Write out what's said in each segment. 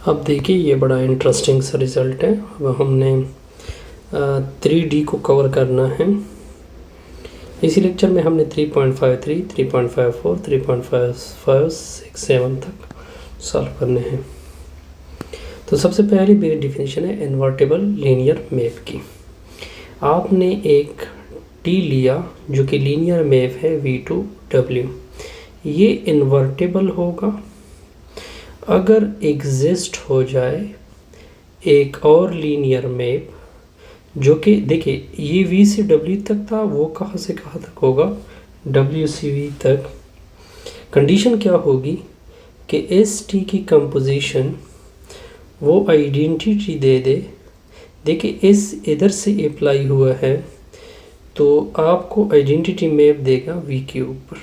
अब देखिए ये बड़ा इंटरेस्टिंग सा रिज़ल्ट है। अब हमने 3D को कवर करना है। इसी लेक्चर में हमने 3.53, 3.54, 3.55, 6, 7 तक सॉल्व करने हैं। तो सबसे पहली बेसिक डिफिनेशन है इन्वर्टिबल लीनियर मैप की। आपने एक T लिया जो कि लीनियर मैप है V2W। ये इन्वर्टिबल होगा अगर एग्जिस्ट हो जाए एक और लीनियर मैप जो कि देखिए ये V से W तक था, वो कहाँ से कहाँ तक होगा, W से V तक। कंडीशन क्या होगी कि इस T की कंपोजिशन वो आइडेंटिटी दे दे। देखिए इस इधर से अप्लाई हुआ है तो आपको आइडेंटिटी मैप देगा V के ऊपर।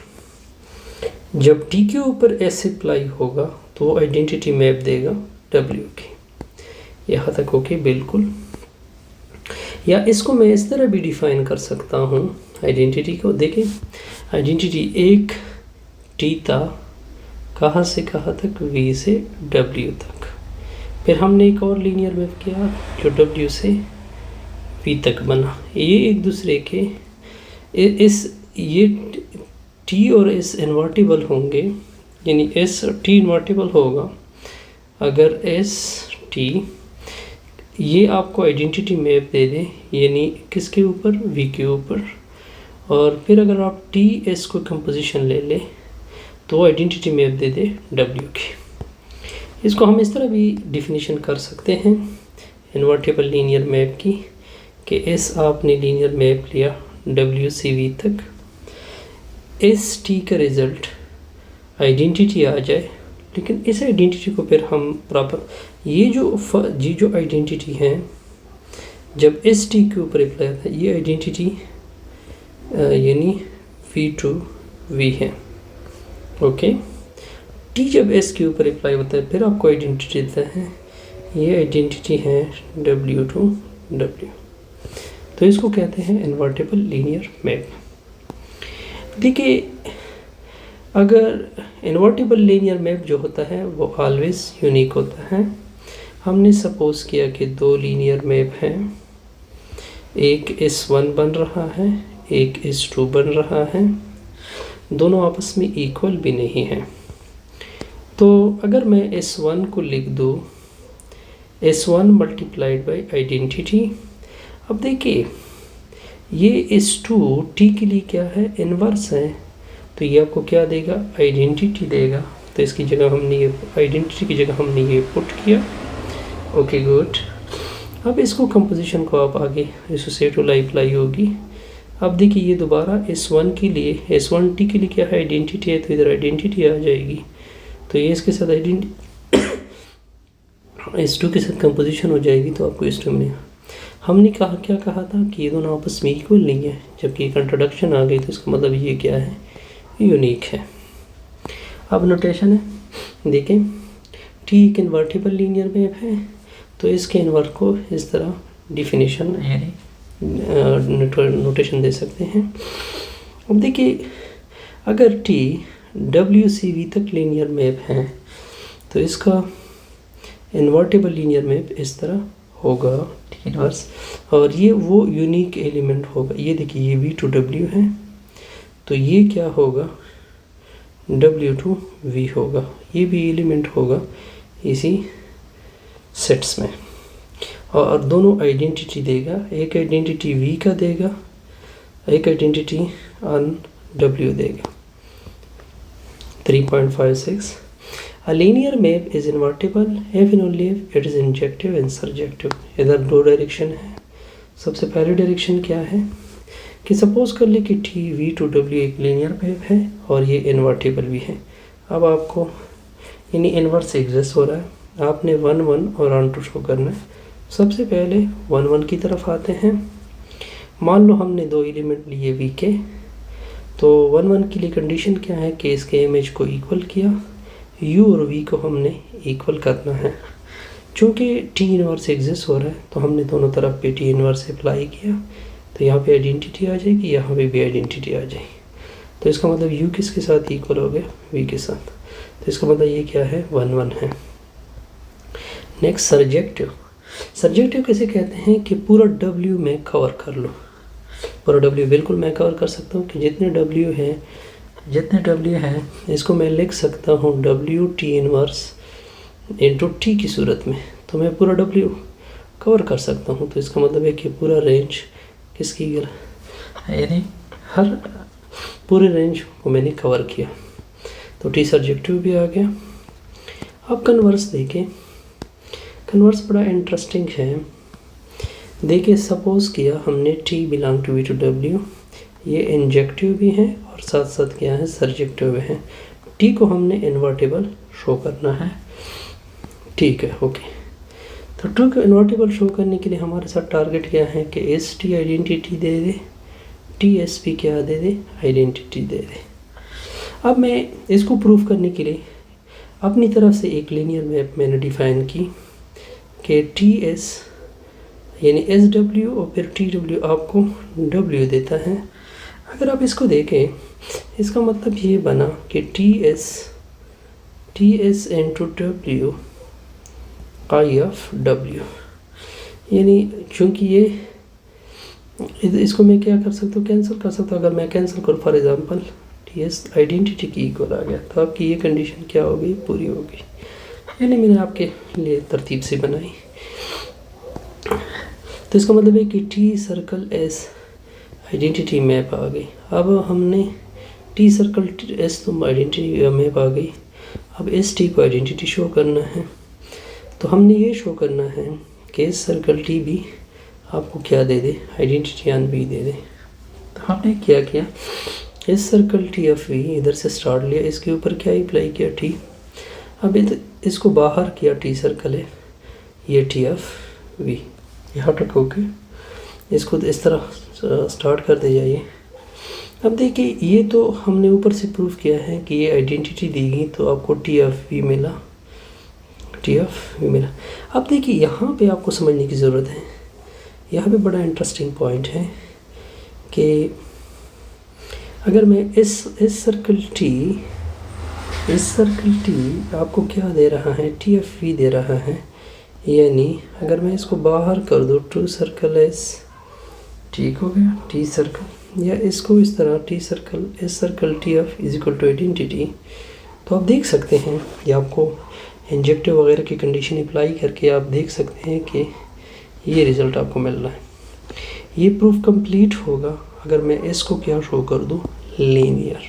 जब T के ऊपर S अप्लाई होगा तो वो आइडेंटिटी मैप देगा W की। यहाँ तक ओके बिल्कुल। या इसको मैं इस तरह भी डिफाइन कर सकता हूँ आइडेंटिटी को। देखिए आइडेंटिटी एक T था, कहाँ से कहाँ तक, V से W तक। फिर हमने एक और लीनियर मैप किया जो W से V तक बना। ये एक दूसरे के ये T और S इन्वर्टिबल होंगे, यानी S T इन्वर्टिबल होगा अगर S T ये आपको आइडेंटिटी मैप दे दे, यानी किसके ऊपर, V के ऊपर। और फिर अगर आप T S को कंपोजिशन ले ले तो आइडेंटिटी मैप दे दे W की। इसको हम इस तरह भी डिफिनीशन कर सकते हैं इन्वर्टिबल लीनियर मैप की कि S आपने लीनियर मैप लिया W से V तक, इस T का रिज़ल्ट आइडेंटिटी आ जाए, लेकिन इस आइडेंटिटी को फिर हम प्रॉपर ये जो आइडेंटिटी है जब इस T के ऊपर अप्लाई होता है, ये आइडेंटिटी यानी V2V है। ओके, T जब S के ऊपर अप्लाई होता है फिर आपको आइडेंटिटी देता है, ये आइडेंटिटी है W2W। तो इसको कहते हैं इन्वर्टिबल लीनियर मैप। देखिए अगर इन्वर्टिबल लीनियर मैप जो होता है वो ऑलवेज यूनिक होता है। हमने सपोज किया कि दो लीनियर मैप हैं, एक S1 बन रहा है, एक S2 बन रहा है, दोनों आपस में इक्वल भी नहीं हैं। तो अगर मैं S1 को लिख दूँ S1 मल्टीप्लाइड बाई आइडेंटिटी। अब देखिए ये S2 T के लिए क्या है, इन्वर्स है, तो ये आपको क्या देगा, आइडेंटिटी देगा। तो इसकी जगह हमने ये आइडेंटिटी की जगह हमने ये पुट किया। Okay good. अब इसको कंपोजिशन को आप आगे एसोसिएटिव अप्लाई होगी। अब देखिए ये दोबारा S1 के लिए, S1T के लिए क्या है, आइडेंटिटी है, तो इधर आइडेंटिटी आ जाएगी। तो ये इसके साथ S2 के साथ कंपोजिशन हो जाएगी, तो आपको S2 मिलेगा। हमने क्या कहा था कि ये दोनों आपस में इक्वल नहीं है, जबकि एक इंट्रोडक्शन आ गई तो इसका मतलब ये क्या है, यूनिक है। अब नोटेशन है, देखें T एक इन्वर्टिबल लीनियर मैप है, तो इसके इन्वर्ट को इस तरह डिफिनीशन यानी नोटेशन दे सकते हैं। अब देखिए अगर T W से V तक लीनियर मैप है तो इसका इन्वर्टिबल लीनियर मैप इस तरह होगा, T इनवर्स, और ये वो यूनिक एलिमेंट होगा। ये देखिए ये V2W है, तो ये क्या होगा, W2V होगा। ये भी एलिमेंट होगा इसी सेट्स में, और दोनों आइडेंटिटी देगा। एक आइडेंटिटी V का देगा, एक आइडेंटिटी ऑन W देगा। 3.56 A linear map is invertible if and only if it is injective and surjective। इधर दो डायरेक्शन है। सबसे पहली डायरेक्शन क्या है कि सपोज कर ले कि T V2W एक लीनियर मैप है और ये इन्वर्टिबल भी है। अब आपको यानी इन्वर्स एग्जिस्ट हो रहा है, आपने 1 1 और ऑन टू शो करना है। सबसे पहले 1 1 की तरफ आते हैं। मान लो हमने दो एलिमेंट लिए V के, तो 1 1 के लिए कंडीशन क्या है कि इसके इमेज को इक्वल किया, U और V को हमने इक्वल करना है। चूँकि T इनवर्स एग्जिस्ट हो रहा है तो हमने दोनों तरफ पे T इनवर्स अप्लाई किया, तो यहाँ पे आइडेंटिटी आ जाएगी, यहाँ पे भी आइडेंटिटी आ जाएगी। तो इसका मतलब U किसके साथ इक्वल हो गया, V के साथ। तो इसका मतलब ये क्या है, 1 1 है। Next surjective. सर्जेक्टिव किसे कहते हैं कि पूरा W में कवर कर लो। पूरा W बिल्कुल मैं कवर कर सकता हूँ कि जितने W है इसको मैं लिख सकता हूँ W T inverse into T की सूरत में, तो मैं पूरा W कवर कर सकता हूँ। तो इसका मतलब है कि पूरा रेंज किसकी, यानी हर पूरे रेंज को मैंने कवर किया। तो T सर्जेक्टिव भी आ गया। अब कन्वर्स देखें, कन्वर्स बड़ा इंटरेस्टिंग है। देखिए सपोज़ किया हमने T belong to V to W, ये इंजेक्टिव भी है और साथ साथ क्या है सर्जेक्टिव भी है। T को हमने इन्वर्टेबल शो करना है, ठीक है, ओके। तो T को इन्वर्टेबल शो करने के लिए हमारे साथ टारगेट क्या है कि ST आइडेंटिटी दे दे, TSP क्या दे दे, आइडेंटिटी दे दे। अब मैं इसको प्रूफ करने के लिए अपनी तरफ से एक लीनियर मैप मैंने डिफ़ाइन की कि TS यानी SW और फिर TW आपको W देता है। अगर आप इसको देखें, इसका मतलब ये बना कि TS into W I of W, यानी चूँकि ये इसको मैं क्या कर सकता हूँ, कैंसिल कर सकता हूँ। अगर मैं कैंसिल करूँ फॉर एग्जांपल TS आइडेंटिटी की इक्वल आ गया, तो आपकी ये कंडीशन क्या होगी, पूरी होगी। यानी मैंने आपके लिए तरतीब से बनाई। तो इसका मतलब है कि T circle S identity map आ गई। अब हमने T सर्कल S तो आइडेंटिटी मैप आ गई, अब ST को आइडेंटिटी शो करना है। तो हमने ये शो करना है कि इस सर्कल T भी आपको क्या दे दे, आइडेंटिटी ऑन V दे दे। तो हमने क्या किया, इस सर्कल T ऑफ V इधर से स्टार्ट लिया, इसके ऊपर क्या अप्लाई किया T, अब इसको बाहर किया T सर्कल है ये T ऑफ V, यहाँ तक ओके। इसको इस तरह स्टार्ट कर दे जाइए। अब देखिए ये तो हमने ऊपर से प्रूफ किया है कि ये आइडेंटिटी दी गई तो आपको T ऑफ V मिला, T ऑफ V मिला। अब देखिए यहाँ पे आपको समझने की ज़रूरत है, यहाँ पे बड़ा इंटरेस्टिंग पॉइंट है कि अगर मैं इस सर्कल T आपको क्या दे रहा है, T ऑफ V दे रहा है, यानी अगर मैं इसको बाहर कर दूँ टू सर्कल S, ठीक हो गया T सर्कल, या इसको इस तरह T सर्कल इस circle T of is equal to identity, तो आप देख सकते हैं ये आपको इंजेक्टिव वगैरह की कंडीशन अप्लाई करके आप देख सकते हैं कि ये रिज़ल्ट आपको मिल रहा है। ये प्रूफ कंप्लीट होगा अगर मैं इसको क्या शो कर दूँ, लीनियर।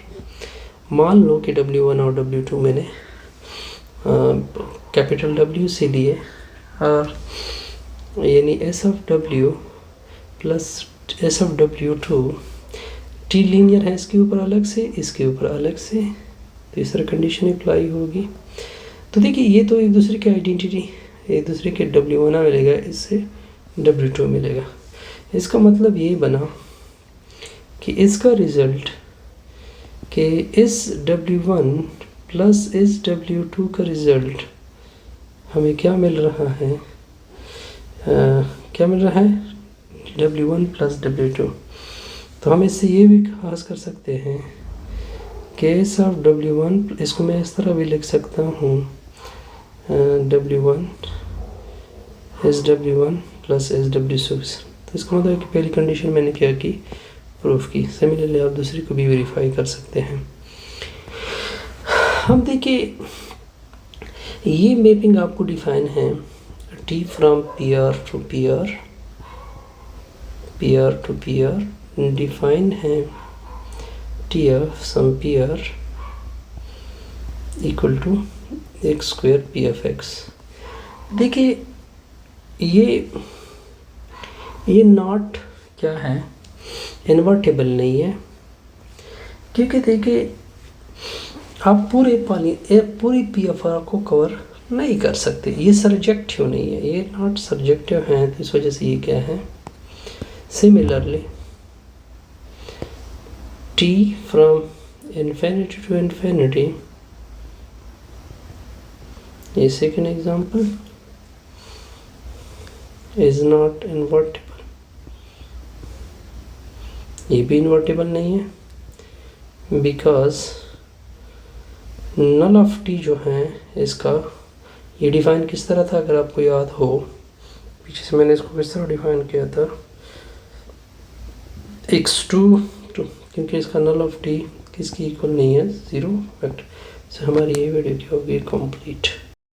मान लो कि W1 और W2 मैंने कैपिटल W से लिए, और यानी S of W plus S of W2 T linear है, इसके ऊपर अलग से, इसके ऊपर अलग से, तो इस तरह कंडीशन अप्लाई होगी। तो देखिए ये तो एक दूसरे के आइडेंटिटी, एक दूसरे के W1 मिलेगा, इससे W2 मिलेगा। इसका मतलब ये बना कि इसका रिज़ल्ट कि इस W1 प्लस इस W2 का रिज़ल्ट हमें क्या मिल रहा है, क्या मिल रहा है, W1 प्लस W2। तो हम इससे ये भी खास कर सकते हैं कि एस ऑफ W1, इसको मैं इस तरह भी लिख सकता हूँ W1 S W1 plus S W2। तो इसका मतलब कि पहली कंडीशन मैंने क्या की, प्रूफ की। सिमिलरली आप दूसरी को भी वेरीफाई कर सकते हैं। हम देखिए ये मैपिंग आपको डिफाइन है T from PR to PR, PR to PR, define है T of some PR equal to x square P of x। देखिए ये नॉट क्या है, इन्वर्टेबल नहीं है, क्योंकि देखिए आप पूरी PFR को कवर नहीं कर सकते, ये सर्जेक्टिव नहीं है, ये नॉट सर्जेक्टिव है, तो इस वजह से ये क्या है। Similarly T from infinity to infinity, ये second example, is not invertible, ये भी इन्वर्टेबल नहीं है, बिकॉज नल ऑफ T जो है इसका ये डिफ़ाइन किस तरह था अगर आपको याद हो, पीछे से मैंने इसको किस तरह डिफ़ाइन किया था, x2 क्योंकि इसका नल ऑफ d किसकी इक्वल नहीं है 0 फैक्ट से हमारी ये वीडियो क्या होगी कंप्लीट।